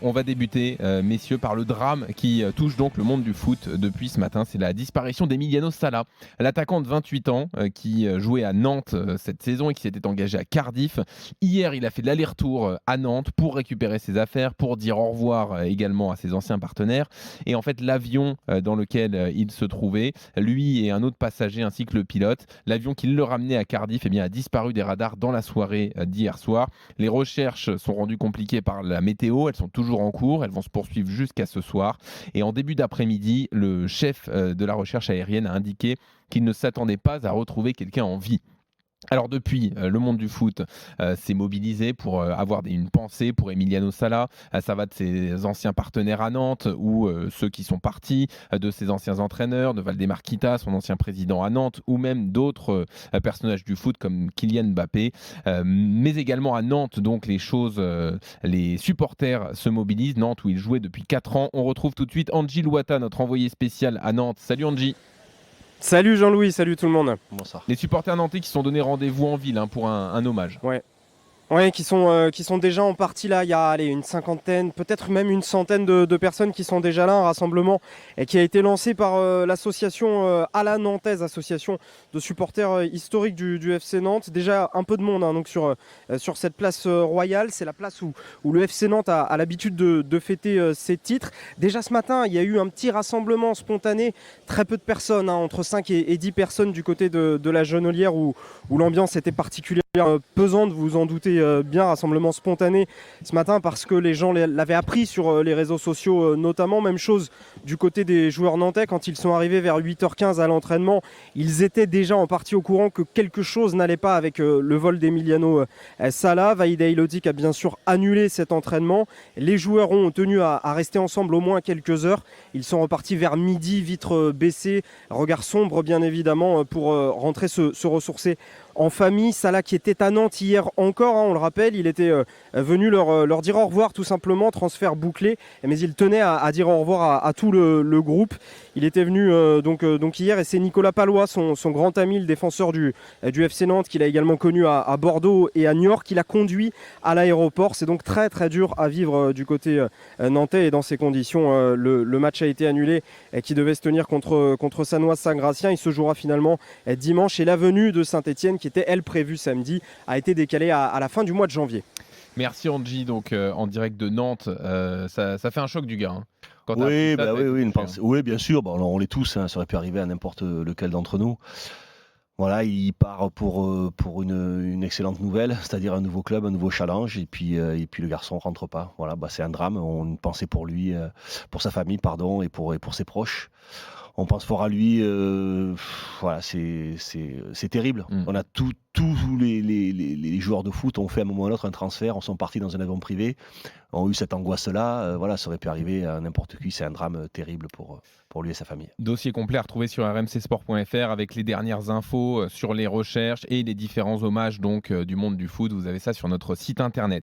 On va débuter, messieurs, par le drame qui touche donc le monde du foot depuis ce matin. C'est la disparition d'Emiliano Sala, l'attaquant de 28 ans qui jouait à Nantes cette saison et qui s'était engagé à Cardiff. Hier, il a fait de l'aller-retour à Nantes pour récupérer ses affaires, pour dire au revoir également à ses anciens partenaires. Et en fait, l'avion dans lequel il se trouvait, lui et un autre passager ainsi que le pilote, l'avion qui le ramenait à Cardiff a disparu des radars dans la soirée d'hier soir. Les recherches sont rendues compliquées par la météo, elles sont toujours en cours, elles vont se poursuivre jusqu'à ce soir. Et en début d'après-midi, le chef de la recherche aérienne a indiqué qu'il ne s'attendait pas à retrouver quelqu'un en vie. Alors depuis, le monde du foot s'est mobilisé pour avoir une pensée pour Emiliano Sala. Ça va de ses anciens partenaires à Nantes ou ceux qui sont partis, de ses anciens entraîneurs, de Valdemar Kita, son ancien président à Nantes, ou même d'autres personnages du foot comme Kylian Mbappé. Mais également à Nantes, donc les supporters se mobilisent. Nantes où il jouait depuis 4 ans. On retrouve tout de suite Angie Louata, notre envoyé spécial à Nantes. Salut Angie. Salut Jean-Louis, salut tout le monde. Bonsoir. Les supporters nantais qui se sont donné rendez-vous en ville pour un hommage. Ouais, qui sont déjà en partie là. Il y a une cinquantaine, peut-être même une centaine de personnes qui sont déjà là. Un rassemblement qui a été lancé par l'association à la Nantaise, association de supporters historiques du FC Nantes. Déjà un peu de monde donc sur cette place royale. C'est la place où le FC Nantes a l'habitude de fêter ses titres. Déjà ce matin, il y a eu un petit rassemblement spontané. Très peu de personnes, entre 5 et 10 personnes du côté de la Genolière où l'ambiance était particulièrement pesante, vous vous en doutez bien. Rassemblement spontané ce matin parce que les gens l'avaient appris sur les réseaux sociaux notamment. Même chose du côté des joueurs nantais quand ils sont arrivés vers 8h15 à l'entraînement. Ils étaient déjà en partie au courant que quelque chose n'allait pas avec le vol d'Emiliano Sala. Vahida Ilodzic a bien sûr annulé cet entraînement. Les joueurs ont tenu à rester ensemble au moins quelques heures. Ils sont repartis vers midi, vitres baissées, regard sombre bien évidemment pour rentrer se ressourcer en famille. Sala qui était à Nantes hier encore, on le rappelle, il était venu leur dire au revoir tout simplement, transfert bouclé, mais il tenait à dire au revoir à tout le groupe. Il était venu donc hier et c'est Nicolas Palois, son grand ami, le défenseur du FC Nantes, qu'il a également connu à Bordeaux et à Niort, qui l'a conduit à l'aéroport. C'est donc très très dur à vivre du côté nantais et dans ces conditions, le match a été annulé qui devait se tenir contre Sanois Saint-Gratien. Il se jouera finalement dimanche et la venue de Saint-Etienne, qui était elle prévue samedi, a été décalée à la fin du mois de janvier. Merci Angie, donc en direct de Nantes. Ça fait un choc du gars. Oui, une pensée. Oui, bien sûr. Bon, on l'est tous. Ça aurait pu arriver à n'importe lequel d'entre nous. Voilà, il part pour une excellente nouvelle, c'est-à-dire un nouveau club, un nouveau challenge, et puis le garçon rentre pas. Voilà, c'est un drame. On une pensée pour lui, pour sa famille, pardon, et pour ses proches. On pense fort à lui. Voilà, c'est terrible. On a tous les joueurs de foot ont fait à un moment ou à un autre un transfert, on sont partis dans un avion privé, ont eu cette angoisse-là. Voilà, ça aurait pu arriver à n'importe qui. C'est un drame terrible pour lui et sa famille. Dossier complet à retrouver sur rmcsport.fr avec les dernières infos sur les recherches et les différents hommages donc du monde du foot. Vous avez ça sur notre site internet.